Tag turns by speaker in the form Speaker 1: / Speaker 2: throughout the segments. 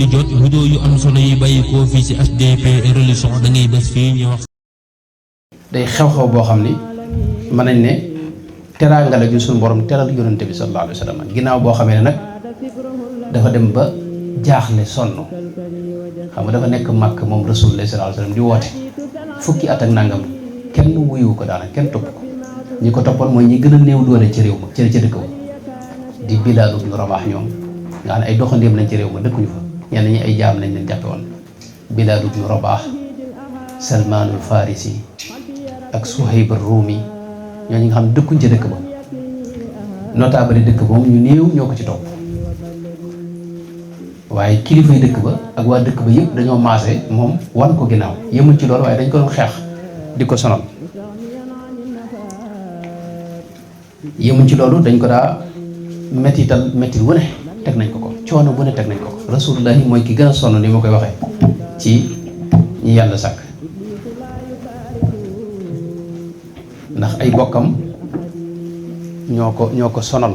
Speaker 1: di jot vidéo yu am solo yi bàyyi koo fii ci HDP religion da ngay bés fii ñu wax.
Speaker 2: day xew-xew boo xam ni mën nañ ne teraanga la ju suñu borom teral yonente bi sallallahu alayhi wa sallam ginnaaw boo xamee ne nag dafa dem ba jaaxle sonn xam nga dafa nekk màkk moom rasulullah sallallahu alayhi wa sallam di woote fukki at ak nangam kenn wuyu ko daanaka kenn topp ko ñi ko toppoon mooy ñi gën a néew doole ci réew ma ca dëkk ba di Bilaal ibn Rabaah ñoom nga xam ne ay doxandéem lañ ci réew ma dëkkuñu fa ñenn ñi ay jaam lañ leen jàppe woon Bilaal ibn Rabaah Salmaanul Farisi ak Suhayb ar-Rumi ñooñu nga xam ne dëkkuñ ci dëkk ba notable dëkk ba moom ñu néew ñoo ko ci topp waaye kilifa yi dëkk ba ak waa dëkk ba yëpp dañoo maase moom wan ko ginnaaw yëmul ci loolu waaye dañ ko doon xeex di ko sonal yëmul ci loolu dañ ko daa mettit wu ne teg nañ ko ko coono bu ne teg nañ ko ko rasulullahi mooy ki gën a sonn ni ma koy waxee ci ñi yàlla sàkk ndax ay bokkam ñoo ko sonal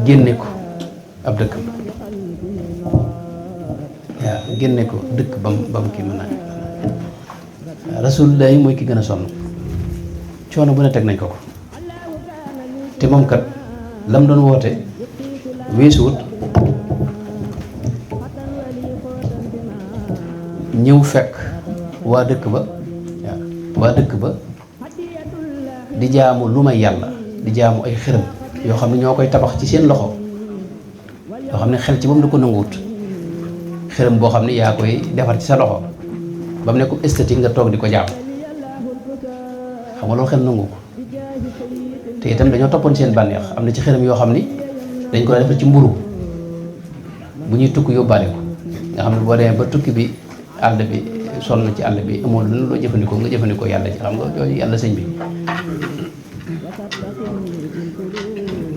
Speaker 2: génne ko ab dëkkam waaw génne ko dëkk bam kii mën naa rasulullah yi mooy ki gën a sonn coono bu ne teg nañ ko ko te moom kat lam doon woote weesuwut ñëw fekk waa dëkk ba di jaamu lu may yàlla di jaamu ay xërëm yoo xam ne ñoo koy tabax ci seen loxo yoo xam ne xel ci moom da ko nanguwut xërëm boo xam ne yaa koy defar ci sa loxo ba mu ne ko esthétique nga toog di ko jaam xam nga loolu xel nangu ko te itam dañoo toppoon seen bànneex am na ci xërëm yoo xam ni dañ ko defar ci mburu bu ñuy tukki yóbbaale ko nga xam ne boo demee ba tukki bi àll bi sonn na ci àll bi amoo lu loo jëfandikoo nga jëfandikoo yàlla ci xam nga yooyu yàlla sëñ bi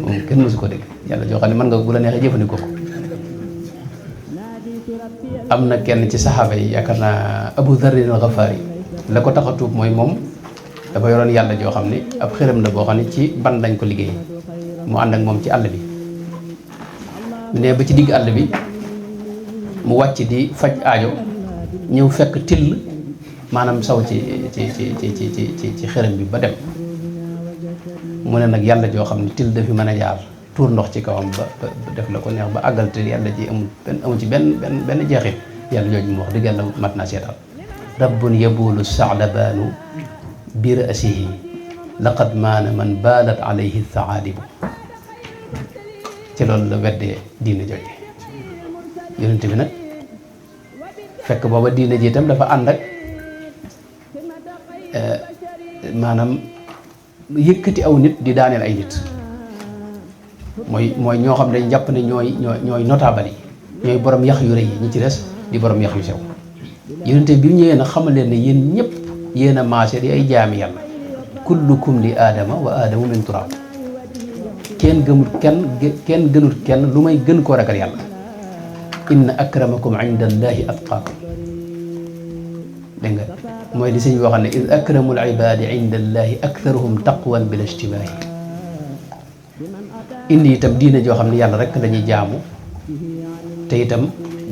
Speaker 2: moom kenn mësu ko dégg yàlla joo xam ne mën nga bu la neexee jëfandikoo ko am na kenn ci saxaaba yi yaakaar naa Abu Dharrin al-Ghafari la ko tax a tuub mooy moom dafa yoroon yàlla joo xam ne ab xërëm la boo xam ne ci ban lañ ko liggéey mu ànd ak moom ci àll bi ne ba ci digg àll bi mu wàcc di faj aajo ñëw fekk till maanaam saw ci xërëm bi ba dem mu ne nag yàlla joo xam ne till dafi mën a jaar tuur ndox ci kawam ba def la ko neex ba àggal te yàlla ji amul ci benn jeexit yàlla jooju mu wax dëgg yàlla mat naa seetal rabbun yabulu saadabaanu bi rasihi laqad maana man baalat alayhi thaadibu ci loolu la weddee diine jooju yonent bi nag fekk booba diine ji itam dafa ànd ak maanaam yëkkati aw nit di daaneel ay nit mooy ñoo xam ne jàpp ne ñooy notable yi ñooy borom yax yu rëy yi ñi ci des di borom yax yu sew yonent bi mu ñëwee nag xamal leen ne yéen ñëpp yéen a maase di ay jaami yàlla kullukum li aadama wa aadamu min turab kenn gënut kenn lu may gën koo ragal yàlla inna akramakum inda allahi atqaakum dégg nga mooy li sëñ bi waxam ne id akramul ibadi inda allahi aktharuhum taqwan bila ijtibaahi indi itam diine joo xam ne yàlla rek lañuy jaamu te itam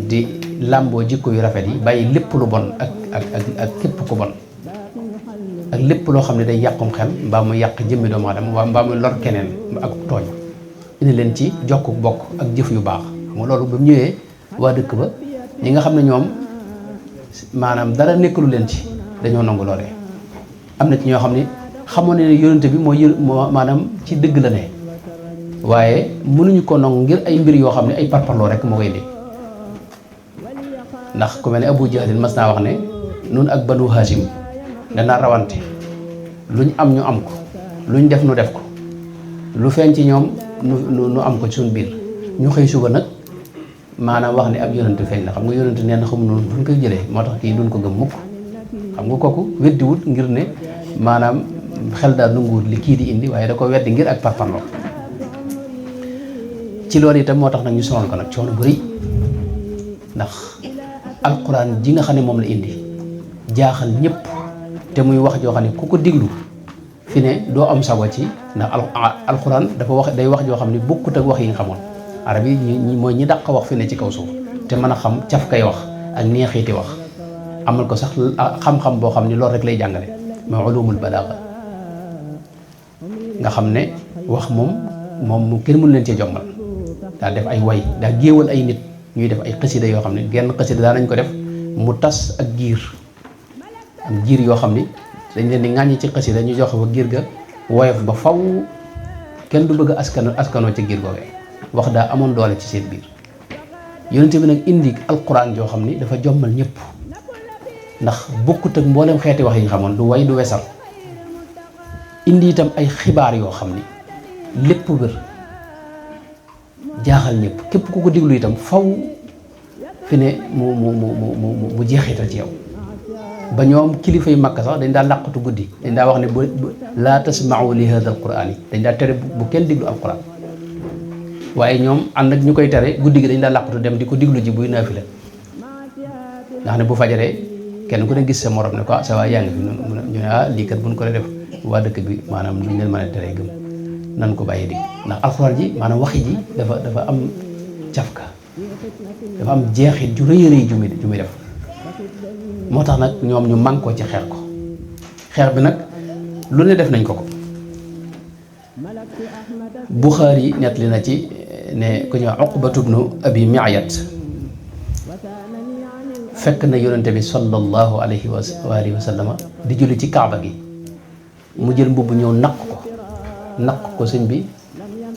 Speaker 2: di làmboo jikko yu rafet yi bàyyi lépp lu bon ak képp ku bon ak lépp loo xam ne day yàqum xel mbaa mu yàq jëmmi doomu aadama mbaa mu lor keneen ak tooñ indi leen ci jokk bokk ak jëf yu baax xam nga loolu ba mu ñëwee waa dëkk ba ñi nga xam ne ñoom maanaam dara nekkalu leen ci dañoo nangu loolee am na ci ñoo xam ne xamoon ne yonente bi moo maanaam ci dëgg la ne waaye mënuñu ko nangu ngir ay mbir yoo xam ne ay parparloo rek moo koy indi ndax ku mel ne Abu Jahlin mas naa wax ne nun ak Banu Hashim danaa rawante luñ am ñu am ko luñ def nu def ko lu feeñ ci ñoom nu am ko ci suñ biir ñu xëy suba nag maanaam wax ne ab yonent feeñ na xam nga yonent nee na xam noonu duñ koy jëlee moo tax kii duñ ko gëm mukk xam nga kooku weddiwut ngir ne maanaam xel daal nanguwut li kii di indi waaye da ko weddi ngir ak parparloo ci loolu itam moo tax nag ñu sonal ko nag coono bu rëy ndax alquran ji nga xam ne moom la indi jaaxal ñëpp te muy wax joo xam ne ku ko diglu fi ne doo am sago ci ndax alquran dafa wax day wax joo xam ne bokkut ak wax yi nga xamoon arab yi ñi mooy ñi dàq wax fi ne ci kaw suuf te mën a xam caf kay wax ak neexiti wax amal ko sax xam-xam boo xam ni loolu rek lay jàngale mooy ulumul balaaga nga xam ne wax moom kenn mënu leen cee jommal daa def ay way daa géewal ay nit ñuy def ay xasida yoo xam ne genn xasida daa nañ ko def mu tas ak giir am giir yoo xam ni dañ leen di ŋàññi ci xasida ñu joxe fa giir ga woyof ba faw kenn du bëgg askanoo ci giir googee wax daa amoon doole ci seen biir yonent bi nag indi alquran joo xam ni dafa jommal ñëpp ndax bokkut ak mboolem xeeti wax yi nga xamoon du way du wesal indi itam ay xibaar yoo xam ni lépp wér jaaxal ñëpp képp ku ko diglu itam faw fi ne mu jeexital ci yow ba ñoom kilifa yu Makka sax dañ daa làqatu guddi dañ daa wax ne bu laa tasma'u li hada alquran yi dañ daa tere bu kenn diglu alquran waaye ñoom ànd ak ñu koy tere guddi gi dañ daa làqatu dem di ko diglu ji buy naafila nga xam ne bu fajaree kenn ku ne gis sa morom ne ko sa waay yaa ngi fi ñu ne lii kat buñ ko def waa dëkk bi maanaam duñ leen mën a teree gëm nan ko bàyyi dig ndax alxuraan ji maanaam waxi ji dafa am cafka dafa am jeexit ju rëy a rëy ju muy def moo tax nag ñoom ñu mànkoo ci xeex ko xeex bi nag lu ne def nañ ko Buxaari nettali na ci ne ku ñuy wax Uqbatu bnu Abi Mi'yat fekk na yonente bi sallallahu alayhi wa sallama di julli ci kaaba gi mu jël mbubb ñëw naq ko sëñ bi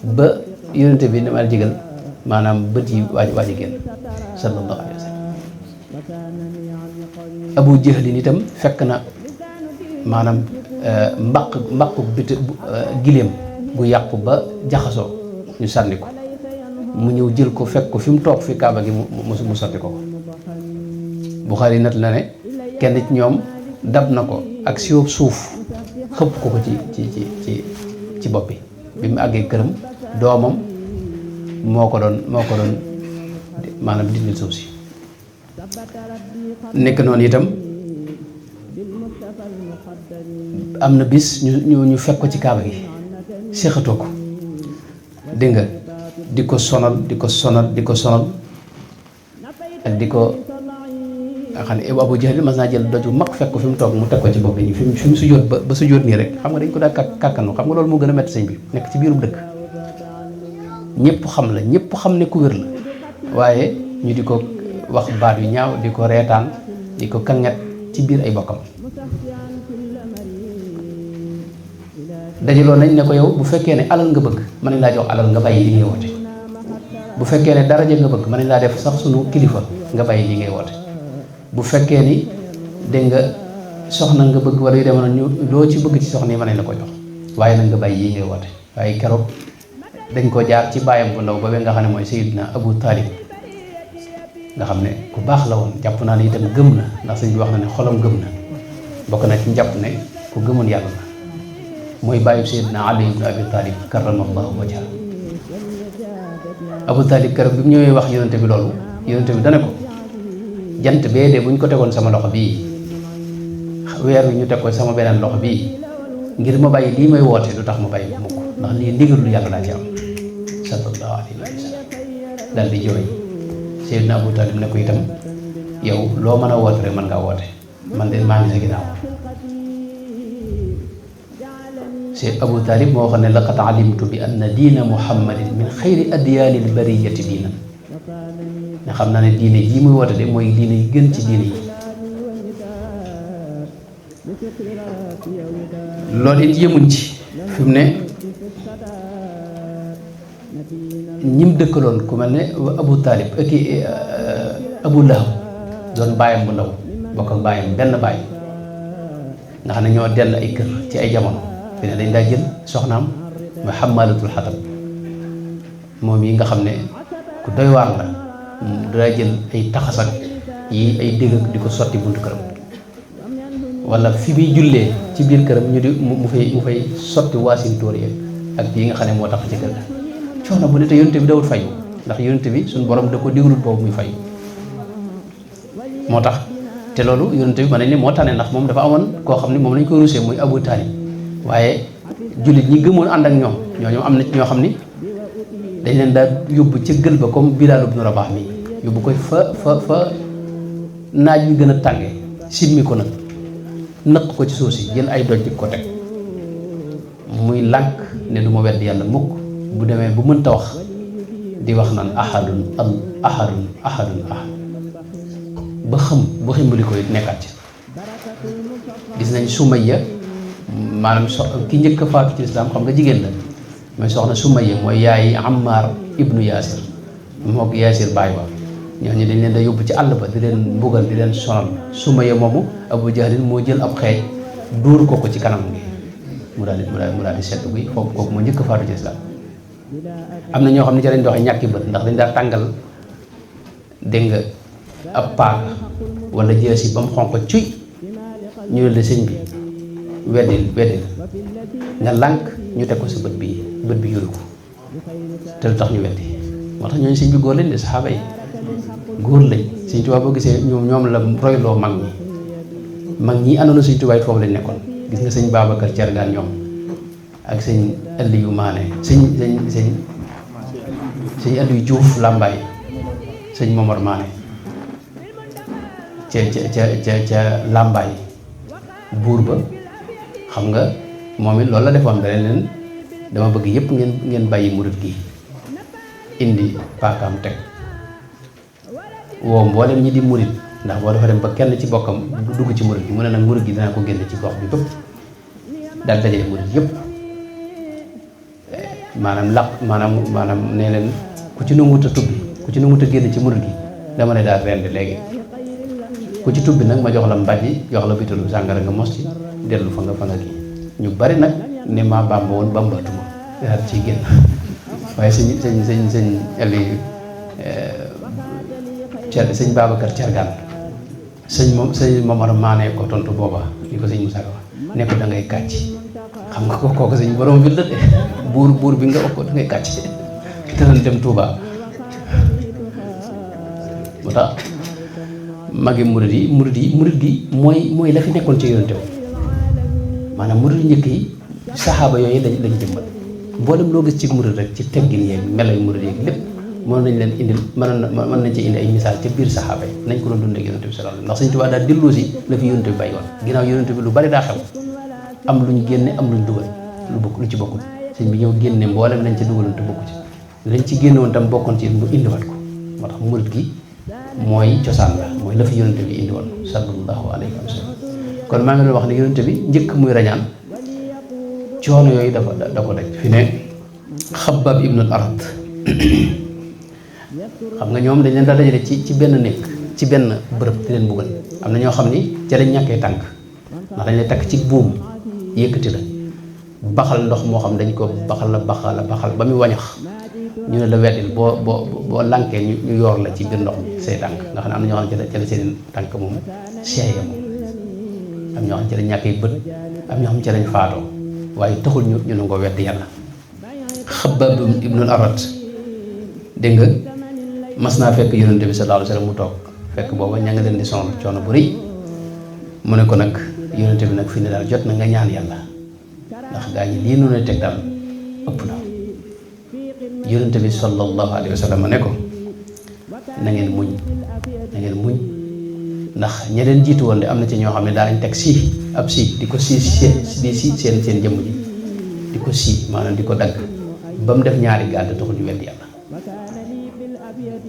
Speaker 2: ba yonente bi ne ma jigal maanaam bët yi waaji génn sallallahu alayhi wa sallam Abu Jahlin itam fekk na maanaam mbaq bit giléem gu yàqu ba jaxasoo ñu sànni ko mu ñëw jël ko fekk ko fi mu toog fi kaaba gi mu sotti ko Buxaari nat la ne kenn ci ñoom dab na ko ak siwób suuf xëpp ko ci bopp bi mu àggee këram doomam moo ko doon maanaam dindil suuf si nekk noonu itam am na bis ñu fekk ko ci kaaba gi séexatoo ko dégg nga di ko sonal ak di ko nga xam ne Abu Jahl mas naa jël doju mag fekk ko fi mu toog mu teg ko ci bopp bi fi mu sujjóot ba sujjóot nii rek xam nga dañ ko daa kàkkanu xam nga loolu moo gën a metti sëñ bi nekk ci biirum dëkk ñëpp xam ne ku wér la waaye ñu di ko wax baat yu ñaaw di ko reetaan di ko kanget ci biir ay bokkam dajaloo nañ ne ko yow bu fekkee ne alal nga bëgg mën nañ laa jox alal nga bàyyi li ngay woote bu fekkee ne daraja nga bëgg mën nañ laa def sax sunu kilifa nga bàyyi li ngay woote bu fekkee ni dégg nga soxna nga bëgg wala yu demoon ñu loo ci bëgg ci soxna yi mën nañ la ko jox waaye nag nga bàyyi yi ngay woote waaye keroog dañ ko jaar ci bàyyam bu ndaw ba nga xam ne mooy Sayyidina Abu Talib nga xam ne ku baax la woon jàpp naa ne itam gëm na ndax sëñ bi wax na ne xolam gëm na bokk na ci njàpp ne ku gëmoon yàlla la mooy bàyyi Sayyidina Ali ibn Abi Talib karramallahu wajhahu Abu Talib keroog bi mu ñëwee wax yonente bi loolu yonente bi dana ko jant bee de bu ñu ko tegoon sama loxo bii weer wi ñu teg ko sama beneen loxo bii ngir ma bàyyi lii may woote du tax ma bàyyi mukk ndax lii ndigalul yàlla laa ci am sallallahu alayhi wa sallam daal di jooy Seydina Abu Talib ne ko itam yow loo mën a woote rek mën ngaa woote man de maa ngi sa ginnaaw Seyd Abu Talib moo xam ne laqad alimtu bi anna diina muhammadin min xayri adyaani lbariyati diinan ne xam naa ne diine jii muy woote de mooy diine yi gën ci diine yi loolu it yëmuñ ci fi mu ne ñim dëkkaloon ku mel ne Abu Talib kii Abu Lahab doon bàyyam bu ndaw bokk ak bàyyam benn bàyyi nga xam ne ñoo dell ay kër ci ay jamono fi ne dañ daa jël soxnaam mooy xamalatul xatab moom yi nga xam ne ku doy waar la daa jël ay taxasak yi ay dégg di ko sotti buntu këram wala fi muy jullee ci biir këram ñu di mu fay sotti waasin tóor yi ak yi nga xam ne moo tax ci kër ga coono bu ne te yonent bi dawul fayu ndax yonent bi suñu borom da ko digalul boobu muy fayu moo tax te loolu yonent bi mën nañ ne moo tane ndax moom dafa amoon koo xam ne moom lañ ko rusee muy Abu Talib waaye jullit ñi gëmoon ànd ak ñoom am na ci ñoo xam ni dañ leen daa yóbbu ca gël ba comme Bilaal ibn Rabaah mi yóbbu koy fa naaj wi gën a tànge simmi ko nag nëq ko ci suuf si jël ay doj di ko teg muy lànk ne du ma wedd yàlla mukk bu demee bu mënta wax di wax naan ahadun ahadun ahadun ahad ba ba ximbali ko it nekkaat ci gis nañ Sumayya maanaam ki njëkk a faatu ci lislaam xam nga jigéen la mooy soxna Sumayya mooy yaayi Ammar ibnu Yaasir mook Yaasir baay ba ñooñu dañ leen da yóbbu ci àll ba di leen mbugal di leen sonal Sumayya moomu Abu Jahlin moo jël ab xeej dóor ko ci kanam gi mu daal di sedd guy foofu kooku moo njëkk a faatu ci lislaam am na ñoo xam ne ci lañ doxee ñàkki bët ndax dañ daa tàngal dégg nga ab paaka wala jeesi ba mu xonq cuy ñu ne la sëñ bi weddil nga lànk ñu teg ko sa bët bi yuru ko te lu tax ñu weddi moo tax ñooñu sëñ bi góor lañ de saxaaba yi góor lañ sëñ Tuubaa boo gisee ñoom la royloo mag ñi àndoon na sëñ Tuubaa foofu lañ nekkoon gis nga sëñ Babacar Thiergane ñoom ak sëñ Aliou Mané sëñ Aliou Diouf Lambaye sëñ Momar Mané ca Lambaye buur ba xam nga moom it loolu la defoon da leen dama bëgg yëpp ngeen bàyyi murit gi indi paakaam teg woo mboolem ñi di murit ndax boo dafa dem ba kenn ci bokkam du dugg ci murit gi mu ne nag murit gi dinaa ko génne ci gox bi bépp daal dajale murit yëpp maanaam nee leen ku ci nanguwut a tubbi ku ci nanguwut a génn ci murit gi dama ne daal rendi léegi ku ci tubbi nag ma jox la mbàjji jox la bitalu sàngara nga mos ci dellu fa nga kii ñu bari nag ne maa bàmba woon bàmbaatuma daal ciy génn waaye sëñ Aliou sëñ Babacar Thiergane sëñ Momar Mané ko tontu booba li ko sëñ Moussa wax ne ko da ngay kàcc xam nga kooku sëñ borom bi la de buur bi nga wax ko da ngay kàcc danañ dem Touba moo tax magi murid gi mooy la fi nekkoon ci yonente bi maanaam murid njëkk yi saxaaba yooyu lañ jëmbat mboolem loo gis ci murid rek ci teggin yeeg melo yu murid yeeg lépp mën nañ leen indil mën nañ ci indi ay misaal ca biir saxaaba yi nañ ko doon dundee ak yonente bi sallallahu alayhi wasallam ndax Sëñ Tuubaa daal delloo si la fi yonente bi bàyyi woon ginnaaw yonente bi lu bari daa xew am luñ génne am luñ dugal lu ci bokkul sëñ bi ñëw génne mboolem lañ ci dugaloon te bokku ci lañ ci génne woon tam bokkoon ci mu indiwaat ko moo tax murid gi mooy cosaan la mooy la fi yonente bi indi woon sallallahu alayhi wa sallam kon maa ngi doon wax ne yonente bi njëkk muy rañaan coono yooyu da ko daj fi ne Xabbaab ibnul Arat xam nga ñoom dañ leen daa dajale ci benn nekk ci benn bërëb di leen buggal am na ñoo xam ni ca lañ ñàkkee tànk ndax dañ lay takk ci buum yëkkati la baxal ndox moo xam dañ ko baxal ba muy wañax ñu ne la weddil boo lànkee ñu yoor la ci biir ndox mi say tànk nga xam ne am na ñoo xam ne ca la seen tànk moom seeye moom am ñoo xam ne ca lañ ñàkkee bët am ñoo xam ne ca lañ faatoo waaye taxul ñu nangoo wedd yàlla Xabbaab ibnul Arat dégg nga mas naa fekk yonente bi sallallahu alayhi wa sallam mu toog fekk booba ña nga leen di sonal coono bu rëy mu ne ko nag yonente bi nag fi ne daal jot na nga ñaan yàlla ndax gaa ñi lii noonu teg daal ëpp na yonente bi sallallahu alayhi wa sallam ne ko na ngeen muñ ndax ña leen jiitu woon de am na ci ñoo xam ne daanañ teg ab di ko seen jëmm ji di ko maanaam di ko dagg ba mu def ñaari gàdd taxul ñu wedd yàlla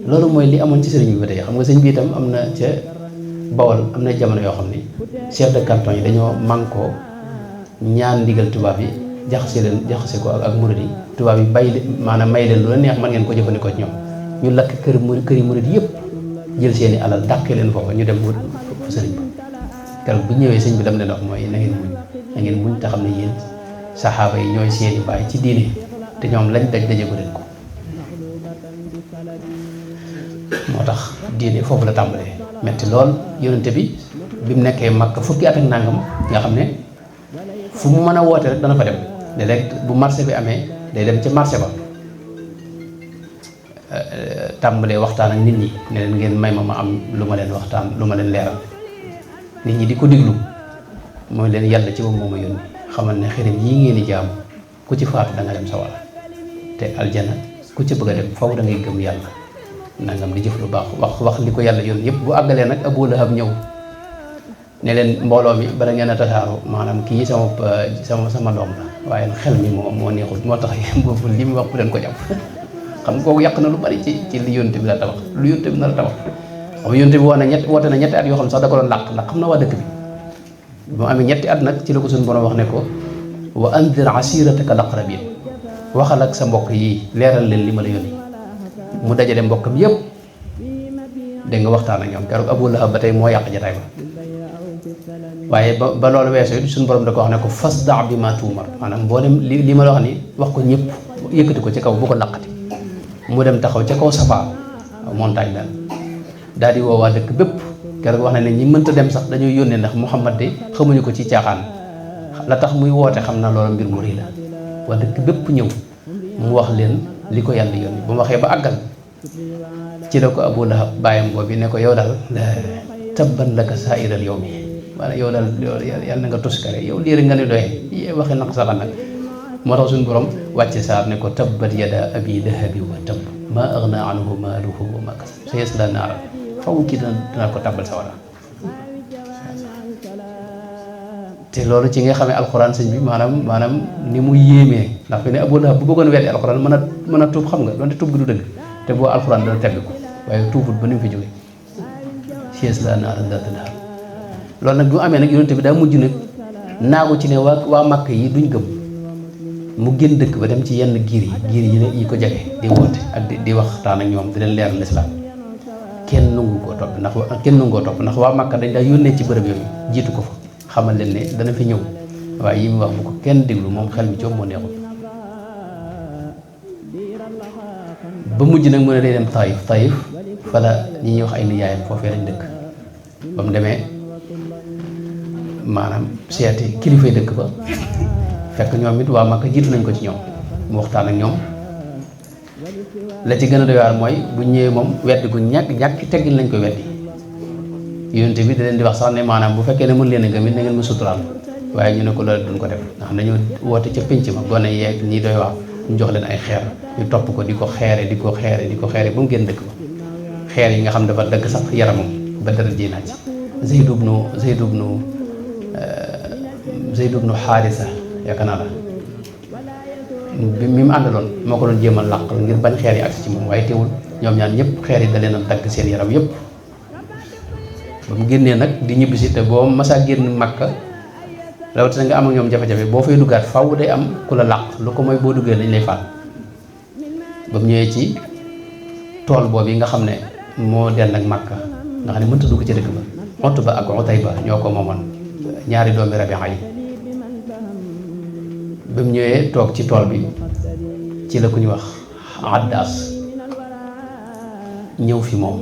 Speaker 2: loolu mooy li amoon ci sëriñ bi ba tey xam nga sëñ bi itam am na ca Bawol am na jamono yoo xam ne chef de canton yi dañoo mànkoo ñaan ndigal tubaab yi jaxase ko ak murid yi tubaab yi maanaam may leen lu la neex mën ngeen ko jëfandikoo ci ñoom ñu lakk këri murid yëpp jël seeni alal dàqee leen foofa ñu dem wut fa sëriñ ba keroog bu ñëwee sëñ bi dam leen wax mooy na ngeen muñ te xam ne yéen saxaaba yi ñooy seeni baay ci diine te ñoom lañ dajeegu leen ko moo tax diine foofu la tàmbalee metti lool yonente bi mu nekkee Makka fukki at ak nangam nga xam ne fu mu mën a woote rek dana fa dem léeg-léeg bu marché bi amee day dem ca marché ba tàmbalee waxtaan ak nit ñi ne leen ngeen may ma am lu ma leen waxtaan lu ma leen leeral nit ñi di ko diglu mooy leen yàlla ci moom moo ma yónni xamal ne xërëm yii ngeen di jaamu ku ci faatu da nga dem sawara te aljana ku ci bëgg a dem faw da ngay gëm yàlla nangam di jëf lu baax wax li ko yàlla yoon yëpp bu àggalee nag Abu Lahab ñëw ne leen mbooloo mi bala ngeen a tasaaru maanaam kii sama doom la waaye nag xel mi moo neexul moo tax boobu li mu wax bu leen ko jàpp xam nga kooku yàq na lu bari ci li yonte bi la tabax lu yonte bi na la tabax xam nga yonte bi woote na ñetti at yoo xam ne sax da ko doon làq ndax xam na waa dëkk bi bu amee ñetti at nag ci la ko suñu borom wax ne ko wa andir asirataka al-aqrabin waxal ak sa mbokk yi leeral leen li ma la yónni mu dajale mbokkam yëpp dégg nga waxtaan ak ñoom keroog Abu Lahab ba tey moo yàq jataay ba waaye ba loolu weesoo suñu borom da ko wax ne ko fasda' bi ma tuumar maanaam mboolem li ma la wax ni wax ko ñëpp yëkkati ko ci kaw bu ko laqati mu dem taxaw ca kaw Safa montagne la daal di woo waa dëkk bépp keroog wax na ne ñi mënta dem sax dañuy yónnee ndax Muhammad de xamuñu ko ci caaxaan la tax muy woote xam na loolu mbir mu rëy la waa dëkk bépp ñëw mu wax leen li ko yàlla yónni bu mu waxee ba àggal ci la ko Abu Lahab bàyyam boobu ne ko yow daal tabban laka sa'iral yawmi maanaam yow daal yàlla na nga toskare yow lii rek nga ne doyee waxi naq saxan nag moo tax suñu borom wàcce saar ne ko tabbat yada abi lahabi wa tabb maa aghnaa anhu maaluhu wa maa kasab sayaslaa naaran faw kii dina ko tabbal sa wala te loolu ci nga xamee alxuraan sëñ bi maanaam ni mu yéemee ndax fi ne Abu Lahab bu bëggoon weddi alxuraan mën a tuub xam nga doonte tuub gi du dëgg te boo alxuraan dana tebbi ko waaye tuubut ba ni mu fi jógee sayaslaa naaran zaata lahab loolu nag bu amee nag yonent bi daa mujj nag naagu ci ne waa Màkk yi duñ gëm mu génn dëkk ba dem ci yenn giir yi ko jege di woote ak di waxtaan ak ñoom di leen leeral lislaam kenn nangu koo topp ndax waa Màkka dañ daa yónnee ci bërëb yooyu jiitu ko fa xamal leen ne dana fi ñëw waaye yi mu wax bu ko kenn déglu moom xel mi coom moo neexul ba mujj nag mu ne day dem Taïf fala ñi ñuy wax ay nijaayam foofee lañ dëkk ba mu demee maanaam seeti kilifay dëkk ba fekk ñoom it waa Makka jiitu nañ ko ci ñoom mu waxtaan ak ñoom la ci gën a doy waar mooy bu ñëwee moom weddi gu ñàkk teggin lañ koy weddi yonent bi da leen di wax sax ne maanaam bu fekkee ne mën leen a gëm it na ngeen ma suturaal waaye ñu ne ko loolu duñ ko def ndax dañoo woote ca pénc ma gone yeeg ñi doy wax ñu jox leen ay xeer ñu topp ko di ko xeere ba mu génn dëkk ba xeer yi nga xam dafa dëgg sax yaramam ba dara ji naa ci Zayd ibnu Haarisa yaakaar naa la mi mu àndaloon moo ko doon jéem a làqal ngir bañ xeer yi agsi ci moom waaye teewul ñoom ñaan ñëpp xeer yi da leen a dagg seen yaram yëpp ba mu génnee nag di ñibbisi te boo masaa génn Makka rawatina nga am ak ñoom jafe-jafe boo fay duggaat faw day am ku la làq lu ko mooy boo duggee dañ lay faat ba mu ñëwee ci tool boobu yi nga xam ne moo dend ak Makka nga xam ne mënta dugg ci dëkk ba Utba ak Utayba ñoo ko moomoon ñaari doomi Rabi'a yi ba mu ñëwee toog ci tool bi ci la ku ñu wax Addaas ñëw fi moom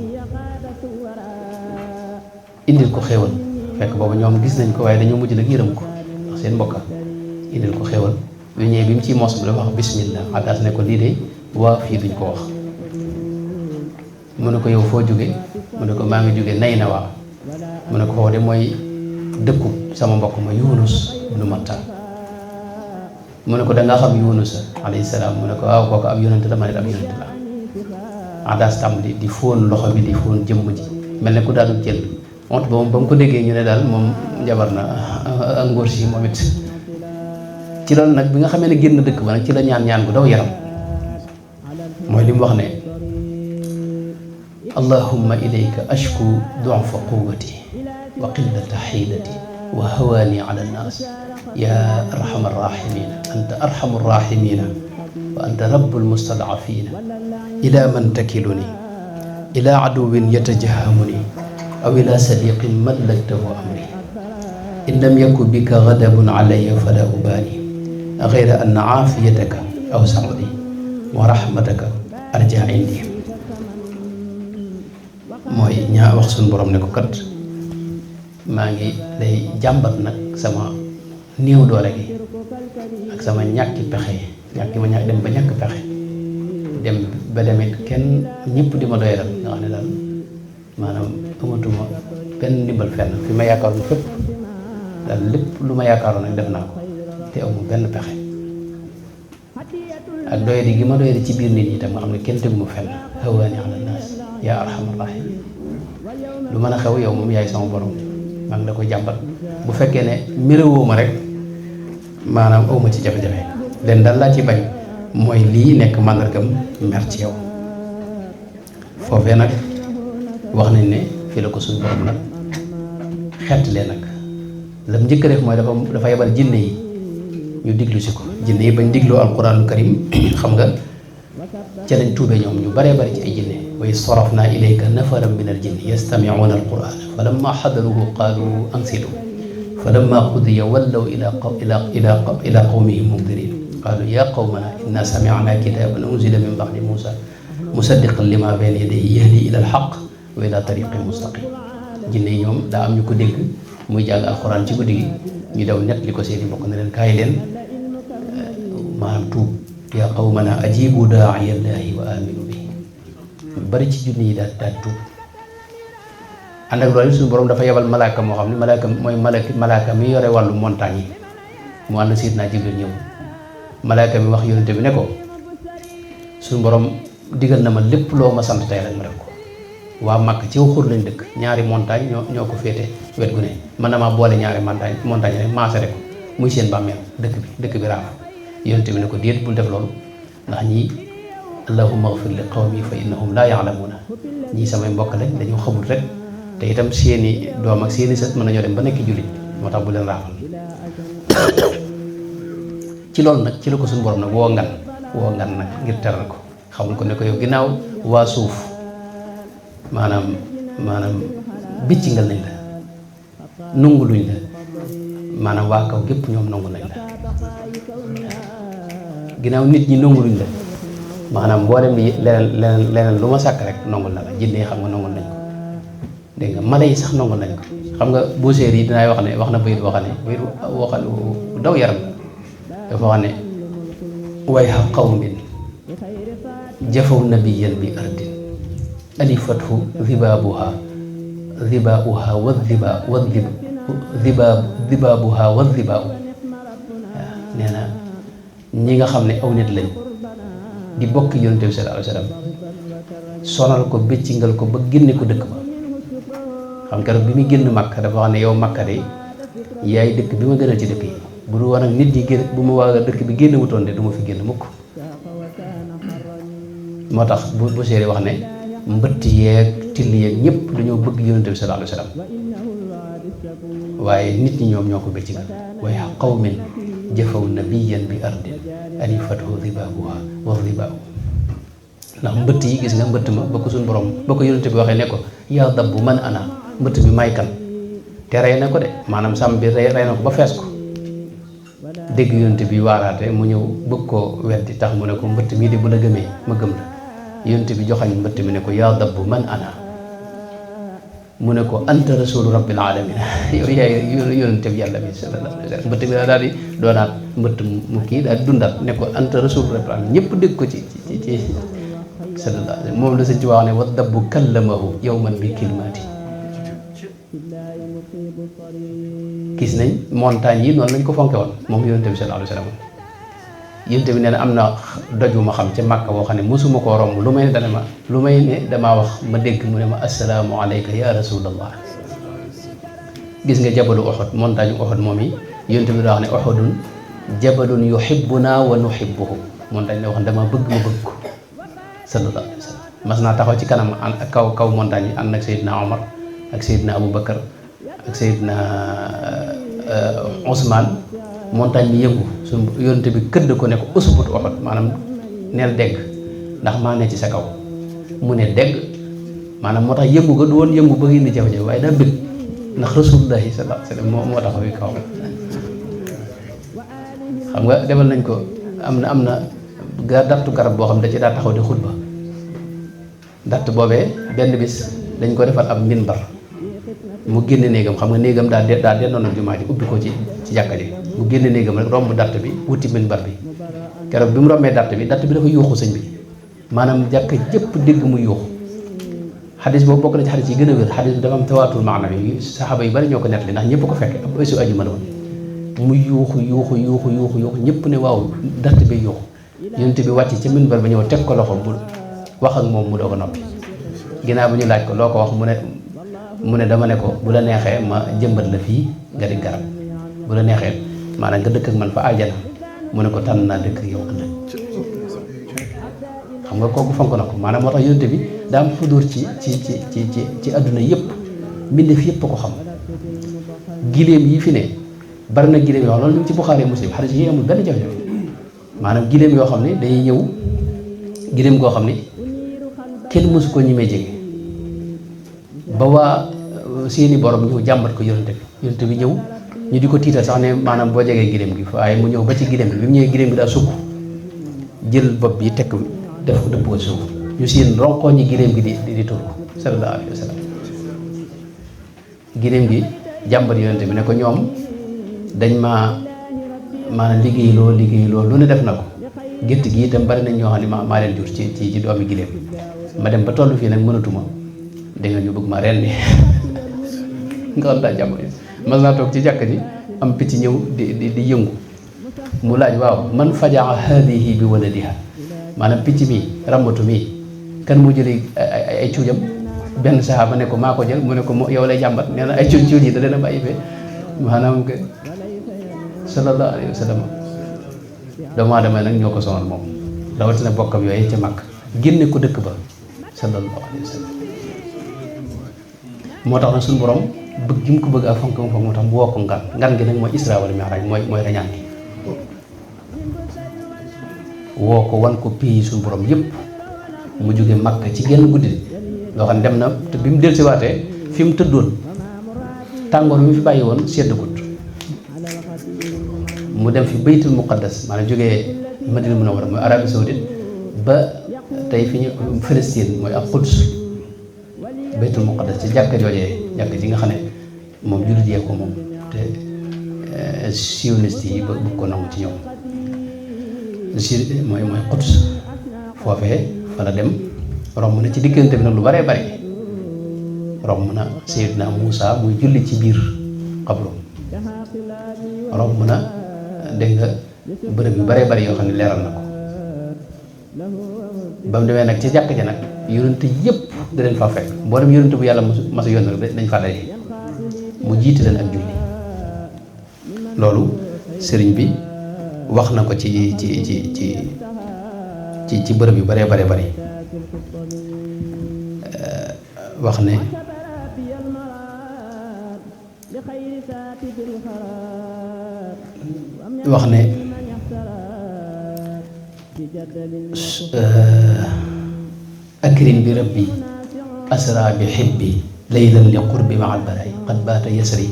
Speaker 2: indil ko xéewal fekk boobu ñoom gis nañ ko waaye dañoo mujj nag yërëm ko ndax seen mbokka indil ko xéewal bu ñëwee bi mu ciy mos bi dafa wax bismillah Addaas ne ko lii de waa fii duñ ko wax mu ne ko yow foo jóge mu ne ko maa ngi jóge Naynawa mu ne ko foofu de mooy dëkku sama mbokk ma Yunus ibnu Matta mu ne ko dangaa xam Yunus alayhi salaam mu ne ko waaw kooku ab yonent la ma ne ab yonent la Addaas tàmbali di fóon loxo bi di fóon jëmm ji mel ne ku daanu jël ont ba mu ko déggee ñu ne daal moom jabar na ak ngóor si moom it ci loolu nag bi nga xamee ne génn dëkk ba nag ci la ñaan gu daw yaram mooy li mu wax ne allahumma ilayka ashku du'fa quwwati wa qillata hiilati wa hawaani ala nnaas yaa arhamar raahimiina anta arhamur raahimiina wa anta rabbul mustad'afiina ilaa man takiluni ilaa aduwwin yatajahamuni aw ilaa sadiqin mallaktahu amri in lam yakun bika ghadabun alayya falaa ubaali ghayra anna aafiyataka awsa'u li wa rahmataka arjaa indi mooy ñaa wax suñu borom ne ko kat maa ngi lay jàmbat nag sama néew doole gi ak sama ñàkki pexe dem ba ñàkk pexe dem ba demit kenn ñëpp di ma doyal nga xam ne daal maanaam amatuma benn ndimbal fenn fi ma yaakaaroon fépp daal lépp lu ma yaakaaroon nag def naa ko te amu benn pexe ak doyadi gi ma doyadi ci biir nit ñi tam nga xam ne kenn tegu ma fenn hawaani ala naas yaa arhamar rahim lu mën a xew yow moom yaay sama borom maa ngi la koy jàmbat bu fekkee ne méréwoo ma rek maanaam awma ci jafe-jafe leen daal laa ci bañ mooy lii nekk màndargam mer ci yow foofee nag wax nañ ne fii la ko suñu borom nag xettlee nag lam njëkk a def mooy dafa yebal jinne yi ñu diglu si ko jinne yi bañ digloo alquranul karim xam nga ca lañ tuubee ñoom ñu baree bari ci ay jinne wa iz sarafna ilayka nafaran min al jinni yastami'una al qur'ana falamma hadaruhu qalu ansitu falamma qudiya wallaw ila qawmihim mundirin qalu ya qawmana inna sami'na kitaban unzila min ba'di musa musaddiqan lima bayna yadayhi yahdi ila al haqq wa ila tariqin mustaqim jinne yi ñoom daa am ñu ko dégg muy jàng alquran ci guddi gi ñu daw net li ko seeni bokk na leen kaay leen maanaam tuub yaa qawmana ajibu daa'iya llahi wa aminu bi bari ci junni yi daal tuub ànd ak loolu suñu borom dafa yebal malaaka moo xam ne malaaka mooy malaaka mi yore wàllu montagne yi mu ànd Seydina Jibril ñëw malaaka mi wax yonente bi ne ko suñu borom digal na ma lépp loo ma sant tey rek ma def ko waa Màkk ci xur lañ dëkk ñaari montagne ñoo ko féete wet gu ne man na maa boole ñaari montagne rek maase rek muy seen bàmmeel dëkk bi raaf yonente bi ne ko déet bul def loolu ndax ñii allahumma ighfir li qawmi fa innahum laa ya'lamuuna ñii samay mbokk lañ dañoo xamul rek te itam seeni doom ak seeni sët mën nañoo dem ba nekk jullit moo tax bu leen raafal ci loolu nag ci la ko suñu borom nag woo ngan nag ngir teral ko xamul ko ne ko yow ginnaaw waa suuf maanaam biccingal nañ la nungu luñ la maanaam waa kaw gépp ñoom nangu nañ la ginnaaw nit ñi nangu luñ la maanaam mboolem bi leneen lu ma sàkk rek nangul na la jinne yi xam nga nangul nañ ko dégg nga mala yi sax nangul nañ ko xam nga Buusiri yi dinaay wax na bayit waxane daw yaram dafa wax ne wayha qawmin jafaw nabiyan bi ardin alifathu dhibaabuha wa dhibaabu nee na ñi nga xam ne aw nit lañ di bokk yonent bi sallallahu alayhi wa sallam sonal ko béccingal ko ba génne ko dëkk ba xam keroog bi muy génn Makka dafa wax ne yow Makka de yaay dëkk bi ma gënal ci dëkk yi bu du woon ak nit ñi génn bu ma waa dëkk bi génn wutoon de du ma fi génn mukk moo tax bu séeri wax ne mbëtt yeeg till yeeg ñëpp dañoo bëgg yonent bi sallallahu alayhi wa sallam waaye nit ñi ñoom ñoo ko béccingal waaye qawmin jafaw nabiyan bi ardin alifathu dhibaabuha wa dhibaabu ndax mbëtt yi gis nga mbëtt ma ba ko suñu borom ba ko yonent bi waxee ne ko yaa dabbu man ana mbëtt mi may kan te rey na ko de maanaam sàmm bi rey na ko ba fees ko dégg yonent bi waaraate mu ñëw bëgg koo weddi tax mu ne ko mbëtt mii de bu la gëmee ma gëm la yonent bi joxañ mbëtt mi ne ko yaa dabbu man ana mu ne ko anta rasulu rabbil alamin yow yaay yonent bi yàlla bi sallallahu alayhi wa sallam mbëtt mi daal di doonaat mbëtt mu kii daal di dundaat ne ko anta rasulu rabbil alamin ñëpp dégg ko ci sallallahu alayhi moom la sëñ ci wax ne wa dabbu kallamahu yawman bi kalimaati gis nañ montagne yi noonu lañ ko fonke woon moom yonent bi sallallahu alayhi wa sallam yonent bi nee na am na doj ma xam ca Màkka boo xam ne mosuma koo romb lu may ne damaa wax ma dégg mu ne ma assalaamu alayka ya rasulallah gis nga jabalu Uhud montagne Uhud moom yi yonent bi daa wax ne Uhudun jabalun yuhibbuna wa nuhibbuhu montagne la wax dama bëgg ma bëgg ko sallallahu alayhi wa sallam mas naa taxaw ci kanam ak kaw montagne yi ànd ak Seydina Omar ak Seydina Aboubacar ak Seydina Ousmane montagne bi yëngu su yonent bi këdd ko ne ko usbut Uhud maanaam neel dégg ndax maa ne ci sa kaw mu ne dégg maanaam moo tax yëngu ga du woon yëngu ba indi jafe-jafe waaye daa bëgg ndax rasulullahi sallallahu alayhi wa sallam moo taxaw yi kaw xam nga defal nañ ko am na dattu garab boo xam da ci daa taxaw di xutba datt boobee benn bis dañ ko defal ab minbar mu génne néegam xam nga néegam daa dendoon ak jumaa ji ubbi ko ci jàkka ji mu génne néegam rek romb datt bi wuti minbar bi keroog bi mu rombee datt bi dafa yuuxu sëñ bi maanaam jàkka jëpp dégg mu yuuxu xadis boobu bokk na ci xadis yi gën a wér xadis bi dafa am tawaatur maana yi saxaaba yu bari ñoo ko nettali ndax ñëpp ko fekke ab bésu aju ma la woon mu yuuxu ñëpp ne waaw datt bi yuuxu yonent bi wàcc ca minbar ba ñëw teg ko loxo bu wax ak moom mu doog a noppi ginnaaw bu ñu laaj ko loo ko wax mu ne dama ne ko bu la neexee ma jëmbat la fii nga di garab bu la neexee maanaam nga dëkk ak man fa aljana mu ne ko tànn naa dëkk ak yow ëllëg xam nga kooku fonk na ko maanaam moo tax yonent bi daa am fudur ci adduna yëpp mbindeef yëpp a ko xam giléem yi fi ne bari na giléem yoo xam loolu ñu ngi ci Buxaari Muslim xarit yi amul benn jafe-jafe maanaam giléem yoo xam ne dañuy ñëw giléem goo xam ne kenn mësu ko ñemee jege ba waa seeni borom ñëw jàmbat ko yonent bi ñëw ñu di ko tiital sax ne maanaam boo jegee giléem gi waaye mu ñëw ba ci giléem bi mu ñëwee giléem gi daa sukk jël bopp bi tekk def ko dëpp ko suuf ñu seen ronkoo ñi giléem gi di turu sallallahu alayhi wa sallam giléem gi jàmbat yonent bi ne ko ñoom dañ maanaam liggéeyloo lu ne def na ko gétt gi itam bari nañ ñoo xam ne maa leen jur ci doomi giléem ma dem ba toll fii nag mënatuma dégg nga ñu bëgg ma rendi nga xam daa jàmbat mas naa toog ci jàkk ji am picc ñëw di yëngu mu laaj waaw man fajaa haadihi bi waladiha maanaam picc mi ramatu mi kan moo jëlee ay cuujam benn saxaaba ne ko maa ko jël mu ne ko yow lay jàmbat nee na ay cuuj yi da leen a bàyyi fee maanaam que sallallahu alayhi wa sallam doomu aadama nag ñoo ko sonal moom rawatina bokkam yooyu ca mag génne ko dëkk ba sallallahu alayhi wa sallam moo tax nag suñu borom bëgg gi mu ko bëgg ak fonk moo tax mu woo ko ngan gi nag mooy isra wal mi'raj mooy rañaan gi woo ko wan ko pays suñu borom yëpp mu jóge Makka ci genn guddi loo xam ne dem na te bi mu dellusiwaatee fi mu tëddoon tàngoor bi mu fi bàyyi woon seddagut mu dem fi baytul muqaddas maanaam jógee Madina Munawwara mooy Arabie Saoudite ba tey fi ñu Palestine mooy ak Quds baytul muqaddas ci jàkka joojee jàkka ji nga xam ne moom jullit yee ko moom te sioniste yi ba bëgg ko nangu ci ñoom mooy Quds foofee fa la dem romb na ci diggante bi nag lu baree bari romb na Seydina Muusa muy julli ci biir xabru romb na dégg nga bërëb yu baree bari yoo xam ne leeral na ko ba mu demee nag ci jàkk ja nag yonent yëpp da leen fa fekk mboolem yonent bu yàlla mas a yónni rek dañ fa daje mu jiite leen ak julli loolu sëriñ bi wax na ko ci bërëb yu baree baree bari wax ne akrim bi rabbi asra bi xibbi laylan li qurbi ma albaraay qad baata yasri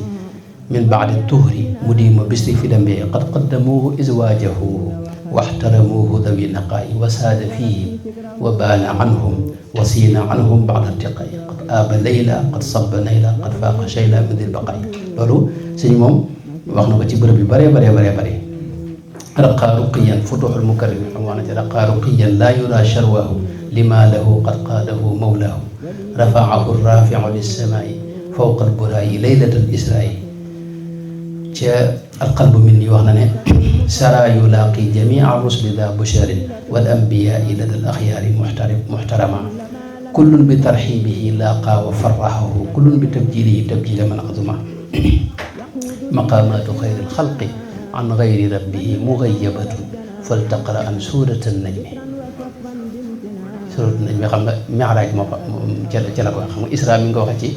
Speaker 2: min baadi tuhri mudima bisri fi dambe qad qaddamuhu izwaajahu waxtaramuhu dawi naqaayi wa saada fiihi wa baana anhum wa siina anhum baada irtiqaayi qad aaba layla qad sabba nayla qad faaqa shayla min dil baqaayi loolu sëñ moom wax na ko ci bërëb yu bëree bëri raqaa ruqiyan futuxul mukarrim xam wax na ci raqaa ruqiyan laa yura sharwahu lima lahu qad qaadahu mawlaahu rafaahu rafiu lissamaai fawqa alburaayi laylat alisraayi ca alqalbu min ni wax na ne sara yulaaqi jamia rusli da busharin wal anbiyaai lada al axyaari muxtarama kullun bi tarxibihi laaqaa wa farraxahu kullun bi tabjilihi tabjila man azuma maqaamaatu xayri alxalqi an xayri rabbihi mugayabatun faltaqra an suurat najmi xam nga mi'raaj moo fa ca la ko xam nga isra mi nga ko waxee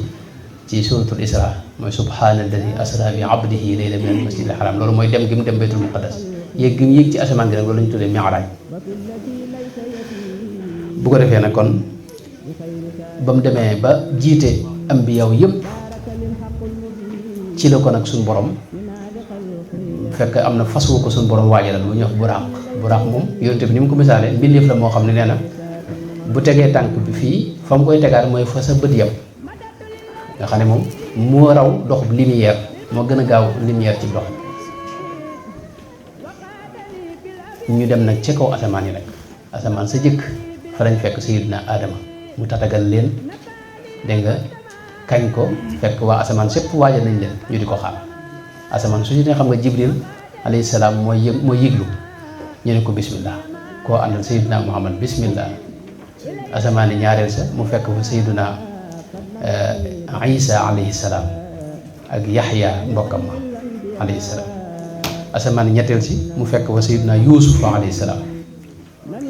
Speaker 2: ci suuratul isra mooy subhaana alladi asra bi abdihi layla min al masjid al haram loolu mooy dem gi mu dem baytul muqaddas yéeg gi mu yéeg ci asamaan gi nag loolu la ñu tuddee mi'raaj bu ko defee nag kon ba mu demee ba jiite ambiyaaw yëpp ci la ko nag suñu borom fekk am na fas wu ko suñu borom waajalal bu ñuy wax buraaq moom yonent bi ni mu ko misaalee mbindeef la moo xam ne nee na bu tegee tànk bi fii fa mu koy tegaat mooy fa sa bët yam nga xam ne moom moo raw dox lumière moo gën a gaaw lumière ci dox ñu dem nag ca kaw asamaan yi nag asamaan sa jëkk fa lañ fekk sayyidina Adama mu tatagal leen dégg nga kañ ko fekk waa asamaan sépp waajal nañ leen ñu di ko xaar asamaan su ñu ne xam nga Jibril alayhi salaam mooy yëglu ñu ne ko bismillah koo àndal sayyidina Muhammad bismillah asamaani ñaareel sa mu fekk fa sayyiduna Isa alayhi salaam ak Yaxya mbokkam ma alayhi salaam. asamaani ñetteel si mu fekk fa sayyiduna Yuusuf alayhi salaam.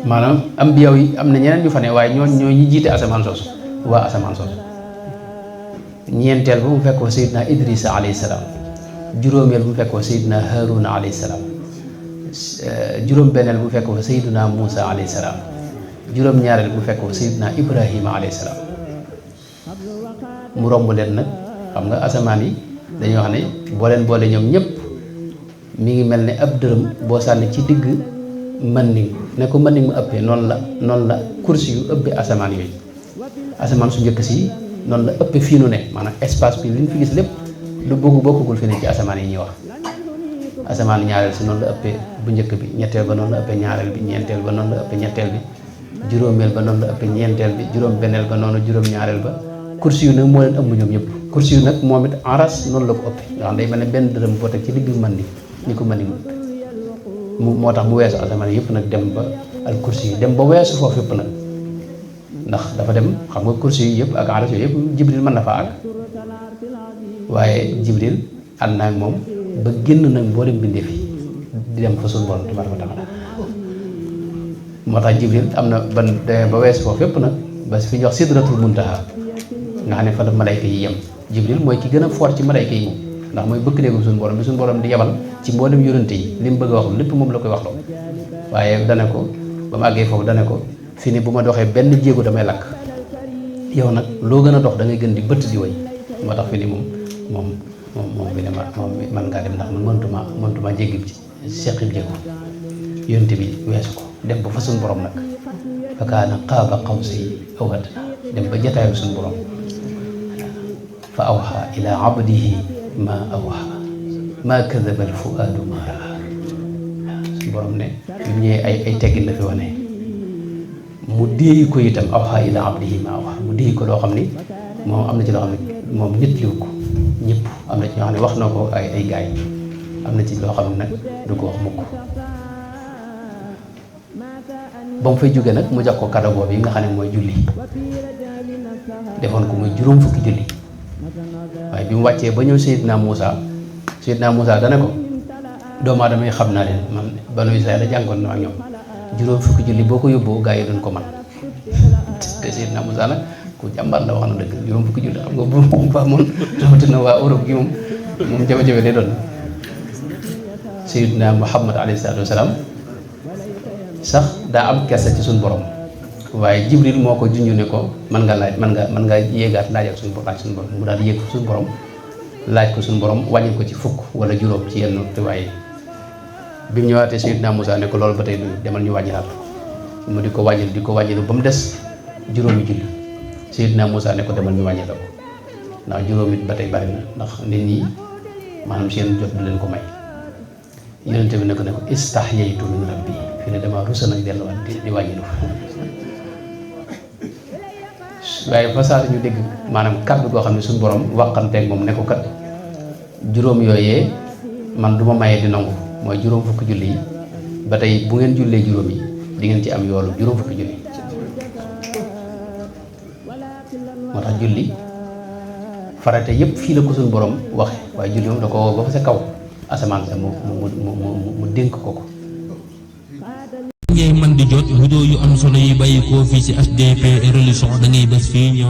Speaker 2: maanaam ambiyaw yi am na ñeneen ñu fa ne waaye ñoo ñi jiite asamaan soosu waa asamaan soosu. ñeenteel ba mu fekk fa sayyiduna Idrisa alayhi salaam. juróomeel bu fekk fa sayyiduna Haruna alayhi salaam. juróom-benneel bu fekk fa sayyiduna Muusa alayhi salaam. juróom-ñaareel bu fekk fa sayyiduna Ibrahima alayhi salaam. mu romb leen nag xam nga asamaan yi dañuy wax ne boo leen boole ñoom ñëpp mi ngi mel ne ab dërëm boo sànni ci digg mën ni ne ko mën ni mu ëppee noonu la kursi yu ëppee asamaan yooyu. asamaan su njëkk si noonu la ëppee fii nu ne maanaam espace bi li ñu fi gis lépp lu bokkugul fi ne ci asamaan yi ñuy wax. asamaan ñaareel si noonu la ëppee bu njëkk bi ñetteel ba noonu la ëppee ñaareel bi ñeenteel ba noonu la ëppee ñetteel bi juróomeel ba noonu la ëppee ñeenteel bi juróom-benneel ba noonu juróom-ñaareel ba. kursi yu nag moo leen ëmb ñoom ñëpp kursi yu nag moom it aras noonu la ko ëppee nga xam day mel ne benn dërëm boo teg ci digg mën ni ko mën ni mu moo tax mu weesu asamaan yëpp nag dem ba al kursi yi dem ba weesu foofu yëpp nag ndax dafa dem xam nga kursi yi yëpp ak aras yooyu yëpp jibril mën na fa àgg waaye jibril ànd naa ak moom ba génn nag mboolem bindee fi di dem fa suñu borom tabaaraka wa taala moo tax jibril am na ba weesu foofu yëpp nag ba fi ñuy wax sidratul muntaha nga xam ne fa la malayka yi yem jibril mooy ki gën a fort ci malayka yi ndax mooy bëkk néegu suñu borom bi suñu borom di yebal ci mboolem yonente yi li mu bëgg a wax lépp moom la koy wax loo waaye dane ko ba mu àggee foofu dane ko fi ni bu ma doxee benn jéego damay lakk yow nag loo gën a dox da ngay gën di bëtt di way moo tax fi ni moom bi ne moom man ngaa dem ndax man mëntuma jéggi ci seqib jéego yonente bi weesu ko dem ba fa suñu borom nag fa kaana qaaba qawsayni aw adnaa dem ba jataayu suñu borom fa awha ila abdihi ma awha ma kadaba al fuadu ma raa suñu borom ne bi mu ñëwee ay teggin la fi wane mu déey ko itam awha ila abdihi ma awha mu déey ko loo xam ni moom am na ci loo xam ne moom nit liw ko ñëpp am na ci ñoo xam ne wax na ko ay gaay am na ci loo xam ne nag du ko wax mukk ba mu fay jóge nag mu jox ko cadeau boobu yi nga xam ne mooy julli defoon ko muy juróom fukki julli waaye bi mu wàccee ba ñëw Seydina Moussa dana ko doomu aadama yi xam naa leen man banu Israël la jàngoon na ak ñoom juróom fukki julli boo ko yóbboo gaa yi doon ko man te Seydina Moussa nag ku jàmbar la wax na dëgg juróom fukki julli xam nga bu mu fa amoon rawatina waa Europe gi moom jafe-jafe lay doon Seydina Muhammad alayhi salaatu wa salaam sax daa am kersa ci suñu borom waaye Jibril moo ko junj ne ko mën nga yéegaat laaj ak suñu borom mu daal di yéeg suñu borom laaj ko suñu borom wàññi ko ci fukk wala juróom ci yenn waaye bi mu ñëwaatee Seydina Moussa ne ko loolu ba tey du demal ñu wàññilaat ko mu di ko wàññil ba mu des juróomi julli Seydina Moussa ne ko demal ñu wàññi la ko ndax juróomi ba tey bari na ndax nit ñi maanaam seen jot du leen ko may yonente bi ne ko istahyaytu min rabbi fi ne dama rusa nag delluwaat di wàññilu waaye fa saa ñu dégg maanaam kàddu goo xam ne suñu borom waxanteeg moom ne ko kat juróom yooyee man du ma maye di nangu mooy juróom fukki julli yi ba tey bu ngeen jullee juróom yi di ngeen ci am yoolu juróom fukki julli moo tax julli farate yépp fii la ko suñu borom waxe waaye julli moom da ko ba fa sa kaw asamaan sa mu dénk ko
Speaker 1: ngay man di jot vidéo yu am solo yi bàyyi koo fii ci HDP Religion da ngay bës fii ñu